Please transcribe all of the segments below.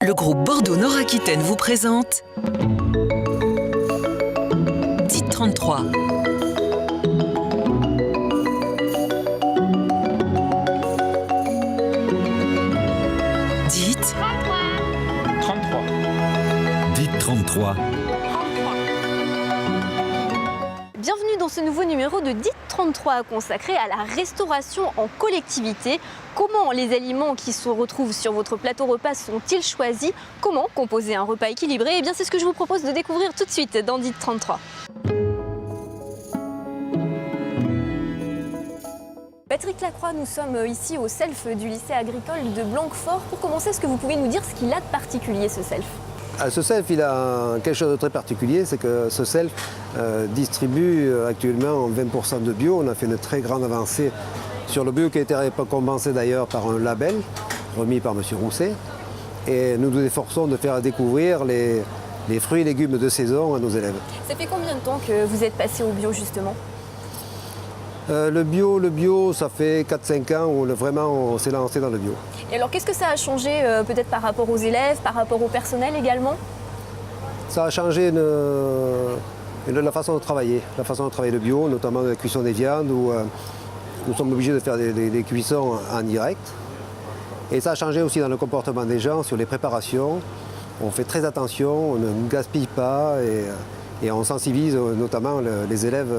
Le groupe Bordeaux-Nord-Aquitaine vous présente Dites 33. Dites 33. Dites 33. Bienvenue dans ce nouveau numéro de Dites 33 consacré à la restauration en collectivité. Comment les aliments qui se retrouvent sur votre plateau repas sont-ils choisis? Comment composer un repas équilibré? Eh bien, c'est ce que je vous propose de découvrir tout de suite dans Dites 33. Patrick Lacroix, nous sommes ici au self du lycée agricole de Blanquefort. Pour commencer, est-ce que vous pouvez nous dire ce qu'il a de particulier, ce self? Ce self, il a quelque chose de très particulier, c'est que ce self distribue actuellement 20% de bio. On a fait une très grande avancée sur le bio qui a été récompensé d'ailleurs par un label remis par M. Rousset. Et nous nous efforçons de faire découvrir les fruits et légumes de saison à nos élèves. Ça fait combien de temps que vous êtes passé au bio justement? Le bio, ça fait 4-5 ans où vraiment on s'est lancé dans le bio. Et alors qu'est-ce que ça a changé peut-être par rapport aux élèves, par rapport au personnel également? Ça a changé la façon de travailler le bio, notamment la cuisson des viandes où nous sommes obligés de faire des cuissons en direct. Et ça a changé aussi dans le comportement des gens sur les préparations. On fait très attention, on ne gaspille pas et on sensibilise notamment les élèves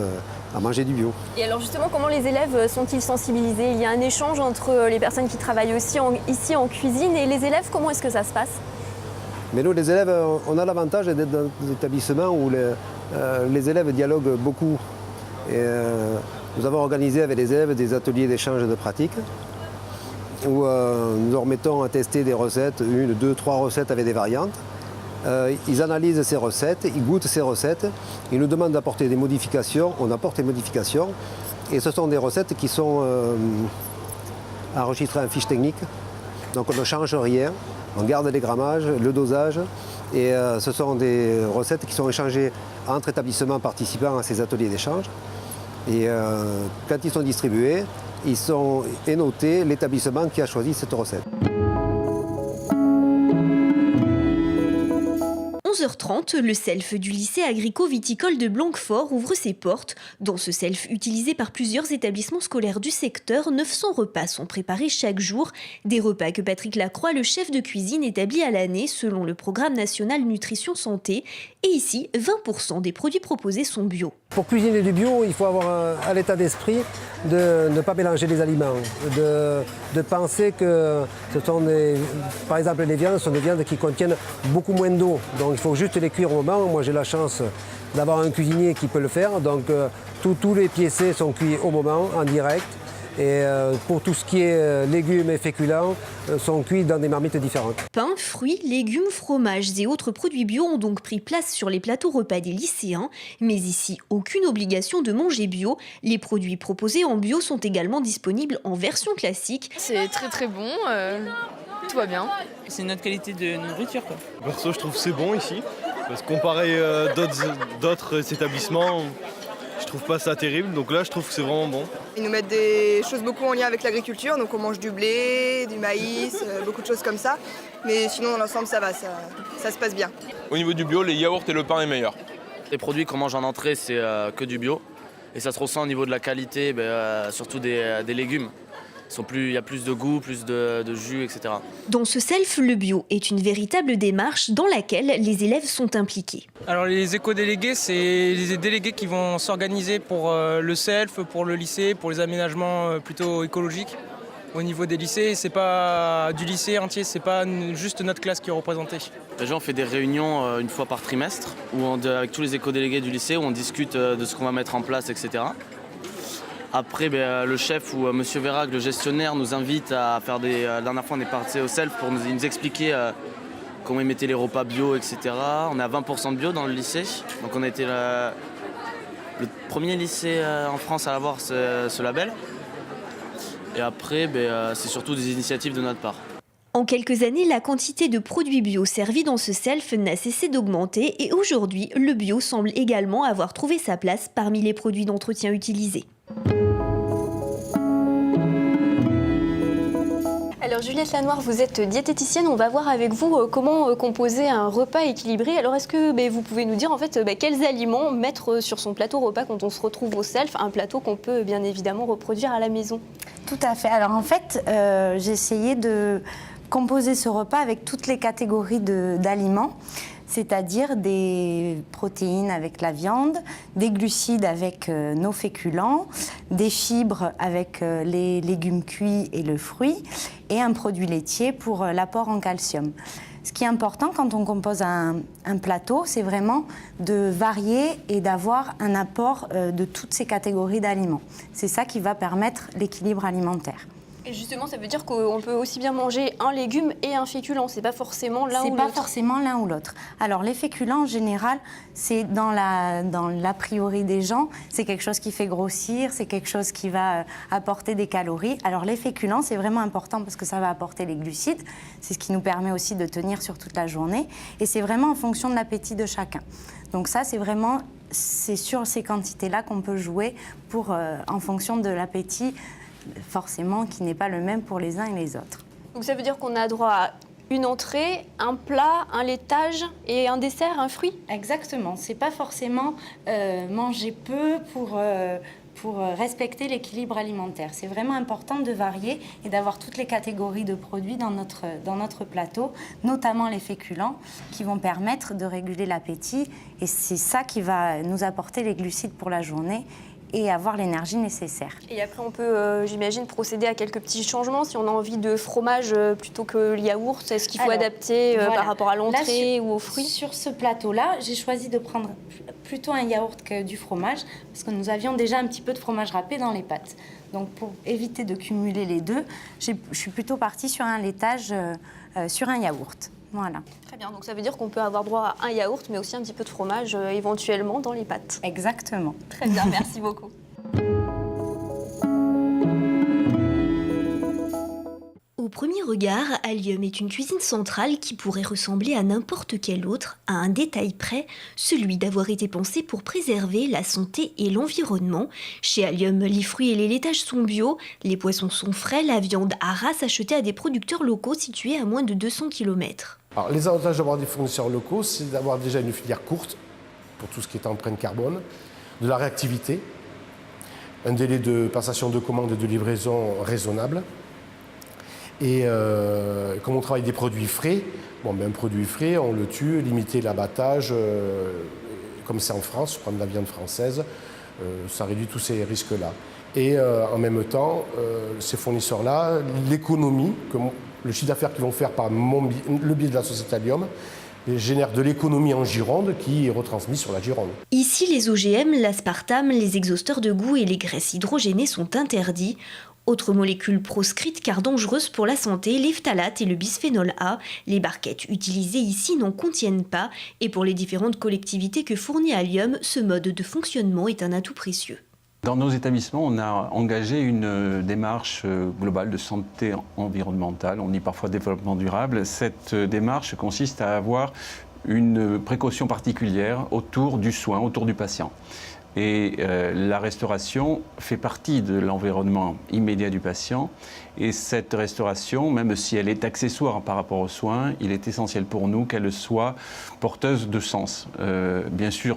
à manger du bio. Et alors justement, comment les élèves sont-ils sensibilisés? Il y a un échange entre les personnes qui travaillent aussi ici en cuisine et les élèves, comment est-ce que ça se passe? Mais nous, les élèves, on a l'avantage d'être dans des établissements où les élèves dialoguent beaucoup. Et, nous avons organisé avec les élèves des ateliers d'échange de pratiques où nous leur mettons à tester des recettes, 1, 2, 3 recettes avec des variantes. Ils analysent ces recettes, ils goûtent ces recettes, ils nous demandent d'apporter des modifications, on apporte des modifications et ce sont des recettes qui sont enregistrées en fiche technique, donc on ne change rien, on garde les grammages, le dosage et ce sont des recettes qui sont échangées entre établissements participants à ces ateliers d'échange et quand ils sont distribués, est noté l'établissement qui a choisi cette recette. 11h30, le self du lycée agricole-viticole de Blanquefort ouvre ses portes. Dans ce self utilisé par plusieurs établissements scolaires du secteur, 900 repas sont préparés chaque jour. Des repas que Patrick Lacroix, le chef de cuisine, établit à l'année selon le programme national nutrition santé. Et ici, 20% des produits proposés sont bio. Pour cuisiner du bio, il faut avoir à l'état d'esprit de ne pas mélanger les aliments, de penser que par exemple les viandes sont des viandes qui contiennent beaucoup moins d'eau. Donc il faut juste les cuire au moment. Moi j'ai la chance d'avoir un cuisinier qui peut le faire. Donc tous les piécés sont cuits au moment, en direct. Et pour tout ce qui est légumes et féculents, sont cuits dans des marmites différentes. Pain, fruits, légumes, fromages et autres produits bio ont donc pris place sur les plateaux repas des lycéens. Mais ici, aucune obligation de manger bio. Les produits proposés en bio sont également disponibles en version classique. C'est très très bon, tout va bien. C'est notre qualité de nourriture, quoi. Perso, je trouve que c'est bon ici, parce que comparé d'autres établissements, je trouve pas ça terrible, donc là je trouve que c'est vraiment bon. Ils nous mettent des choses beaucoup en lien avec l'agriculture, donc on mange du blé, du maïs, beaucoup de choses comme ça. Mais sinon dans l'ensemble ça va, ça se passe bien. Au niveau du bio, les yaourts et le pain est meilleur. Les produits qu'on mange en entrée, c'est que du bio. Et ça se ressent au niveau de la qualité, surtout des légumes. Il y a plus de goût, plus de jus, etc. Dans ce self, le bio est une véritable démarche dans laquelle les élèves sont impliqués. Alors les éco-délégués, c'est les délégués qui vont s'organiser pour le self, pour le lycée, pour les aménagements plutôt écologiques. Au niveau des lycées, c'est pas du lycée entier, c'est pas juste notre classe qui est représentée. Déjà, on fait des réunions une fois par trimestre avec tous les éco-délégués du lycée où on discute de ce qu'on va mettre en place, etc. Après, le chef ou M. Vérac, le gestionnaire, nous invite à faire la dernière fois, on est parti au self pour nous expliquer comment ils mettaient les repas bio, etc. On est à 20% de bio dans le lycée. Donc on a été le premier lycée en France à avoir ce label. Et après, c'est surtout des initiatives de notre part. En quelques années, la quantité de produits bio servis dans ce self n'a cessé d'augmenter et aujourd'hui, le bio semble également avoir trouvé sa place parmi les produits d'entretien utilisés. Alors Juliette Lanoir, vous êtes diététicienne, on va voir avec vous comment composer un repas équilibré. Alors est-ce que vous pouvez nous dire en fait quels aliments mettre sur son plateau repas quand on se retrouve au self, un plateau qu'on peut bien évidemment reproduire à la maison? Tout à fait. Alors en fait, j'ai essayé de composer ce repas avec toutes les catégories d'aliments, c'est-à-dire des protéines avec la viande, des glucides avec nos féculents, des fibres avec les légumes cuits et le fruit, et un produit laitier pour l'apport en calcium. Ce qui est important quand on compose un plateau, c'est vraiment de varier et d'avoir un apport de toutes ces catégories d'aliments. C'est ça qui va permettre l'équilibre alimentaire. Et justement, ça veut dire qu'on peut aussi bien manger un légume et un féculent, c'est pas forcément l'un ou l'autre. C'est pas forcément l'un ou l'autre. Alors les féculents en général, c'est dans l'a priori des gens, c'est quelque chose qui fait grossir, c'est quelque chose qui va apporter des calories. Alors les féculents, c'est vraiment important parce que ça va apporter les glucides, c'est ce qui nous permet aussi de tenir sur toute la journée, et c'est vraiment en fonction de l'appétit de chacun. Donc ça, c'est sur ces quantités-là qu'on peut jouer pour, en fonction de l'appétit, forcément qui n'est pas le même pour les uns et les autres. Donc ça veut dire qu'on a droit à une entrée, un plat, un laitage et un dessert, un fruit? Exactement, c'est pas forcément manger peu pour respecter l'équilibre alimentaire. C'est vraiment important de varier et d'avoir toutes les catégories de produits dans notre plateau, notamment les féculents, qui vont permettre de réguler l'appétit, et c'est ça qui va nous apporter les glucides pour la journée et avoir l'énergie nécessaire. Et après, on peut, j'imagine, procéder à quelques petits changements. Si on a envie de fromage plutôt que le yaourt, est-ce qu'il faut adapter voilà. par rapport à l'entrée ou aux fruits? Sur ce plateau-là, j'ai choisi de prendre plutôt un yaourt que du fromage, parce que nous avions déjà un petit peu de fromage râpé dans les pâtes. Donc pour éviter de cumuler les deux, je suis plutôt partie sur un laitage sur un yaourt. Voilà. Très bien, donc ça veut dire qu'on peut avoir droit à un yaourt, mais aussi un petit peu de fromage éventuellement dans les pâtes. Exactement. Très bien, merci beaucoup. Au premier regard, Allium est une cuisine centrale qui pourrait ressembler à n'importe quelle autre, à un détail près, celui d'avoir été pensé pour préserver la santé et l'environnement. Chez Allium, les fruits et les laitages sont bio, les poissons sont frais, la viande à race achetée à des producteurs locaux situés à moins de 200 km. Alors, les avantages d'avoir des fournisseurs locaux, c'est d'avoir déjà une filière courte pour tout ce qui est empreinte carbone, de la réactivité, un délai de passation de commande et de livraison raisonnable. Et comme on travaille des produits frais, un produit frais, on le tue, limiter l'abattage, comme c'est en France, prendre de la viande française, ça réduit tous ces risques-là. Et en même temps, ces fournisseurs-là, l'économie, le chiffre d'affaires qu'ils vont faire par le biais de la société Allium, génère de l'économie en Gironde qui est retransmise sur la Gironde. Ici, les OGM, l'aspartame, les exhausteurs de goût et les graisses hydrogénées sont interdits. Autres molécules proscrites car dangereuses pour la santé, les phtalates et le bisphénol A. Les barquettes utilisées ici n'en contiennent pas, et pour les différentes collectivités que fournit Allium, ce mode de fonctionnement est un atout précieux. Dans nos établissements, on a engagé une démarche globale de santé environnementale, on dit parfois développement durable. Cette démarche consiste à avoir une précaution particulière autour du soin, autour du patient. Et la restauration fait partie de l'environnement immédiat du patient. Et cette restauration, même si elle est accessoire par rapport aux soins, il est essentiel pour nous qu'elle soit porteuse de sens. Bien sûr,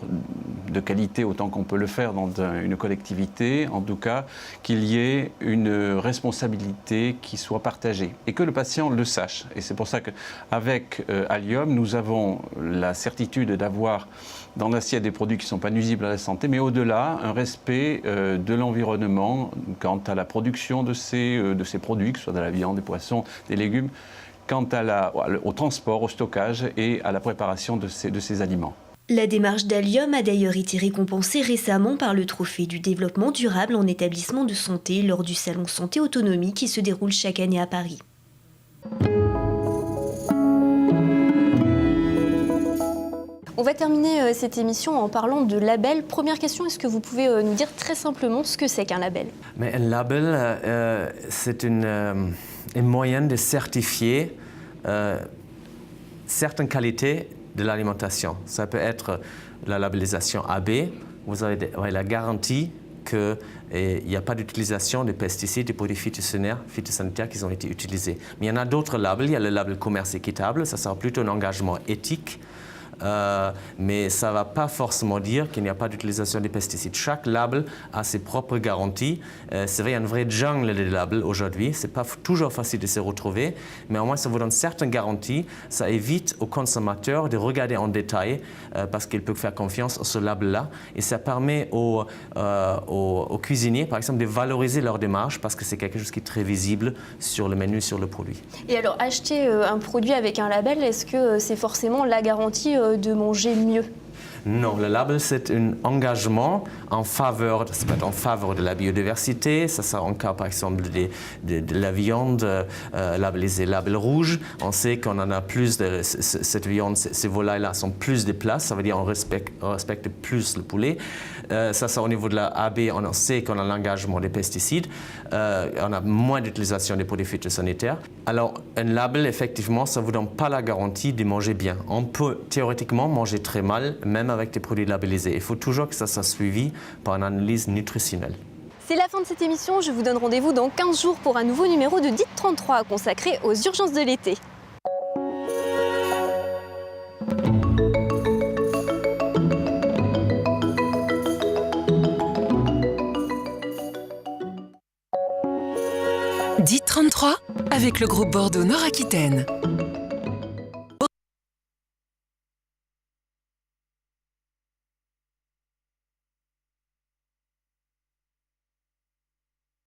de qualité autant qu'on peut le faire dans une collectivité, en tout cas, qu'il y ait une responsabilité qui soit partagée et que le patient le sache. Et c'est pour ça qu'avec Allium, nous avons la certitude d'avoir dans l'assiette des produits qui ne sont pas nuisibles à la santé, mais au-delà, un respect de l'environnement quant à la production de ces produits, que ce soit de la viande, des poissons, des légumes, quant au transport, au stockage et à la préparation de ces aliments. La démarche d'Allium a d'ailleurs été récompensée récemment par le trophée du développement durable en établissement de santé lors du salon Santé Autonomie qui se déroule chaque année à Paris. On va terminer cette émission en parlant de label. Première question, est-ce que vous pouvez nous dire très simplement ce que c'est qu'un label? Mais un label, c'est un moyen de certifier certaines qualités de l'alimentation. Ça peut être la labellisation AB, vous avez la garantie qu'il n'y a pas d'utilisation de pesticides et produits phytosanitaires qui ont été utilisés. Mais il y en a d'autres labels. Il y a le label commerce équitable, ça sera plutôt un engagement éthique. Mais ça ne va pas forcément dire qu'il n'y a pas d'utilisation des pesticides. Chaque label a ses propres garanties. C'est vrai, il y a une vraie jungle des labels aujourd'hui. Ce n'est pas toujours facile de se retrouver, mais au moins ça vous donne certaines garanties. Ça évite aux consommateurs de regarder en détail parce qu'ils peuvent faire confiance à ce label-là. Et ça permet aux cuisiniers, par exemple, de valoriser leur démarche parce que c'est quelque chose qui est très visible sur le menu, sur le produit. Et alors, acheter un produit avec un label, est-ce que c'est forcément la garantie de manger mieux? Non, le label, c'est un engagement en faveur de la biodiversité. Ça sera en cas, par exemple, de la viande labellisée label rouge. On sait qu'on en a plus de cette viande, ces volailles-là sont plus de place. Ça veut dire qu'on respecte plus le poulet. Ça sera au niveau de la AB, on sait qu'on a l'engagement des pesticides. On a moins d'utilisation des produits phytosanitaires. Alors, un label, effectivement, ça ne vous donne pas la garantie de manger bien. On peut théoriquement manger très mal, même avec des produits labellisés. Il faut toujours que ça soit suivi par une analyse nutritionnelle. C'est la fin de cette émission. Je vous donne rendez-vous dans 15 jours pour un nouveau numéro de DIT 33 consacré aux urgences de l'été. DIT 33 avec le groupe Bordeaux Nord-Aquitaine.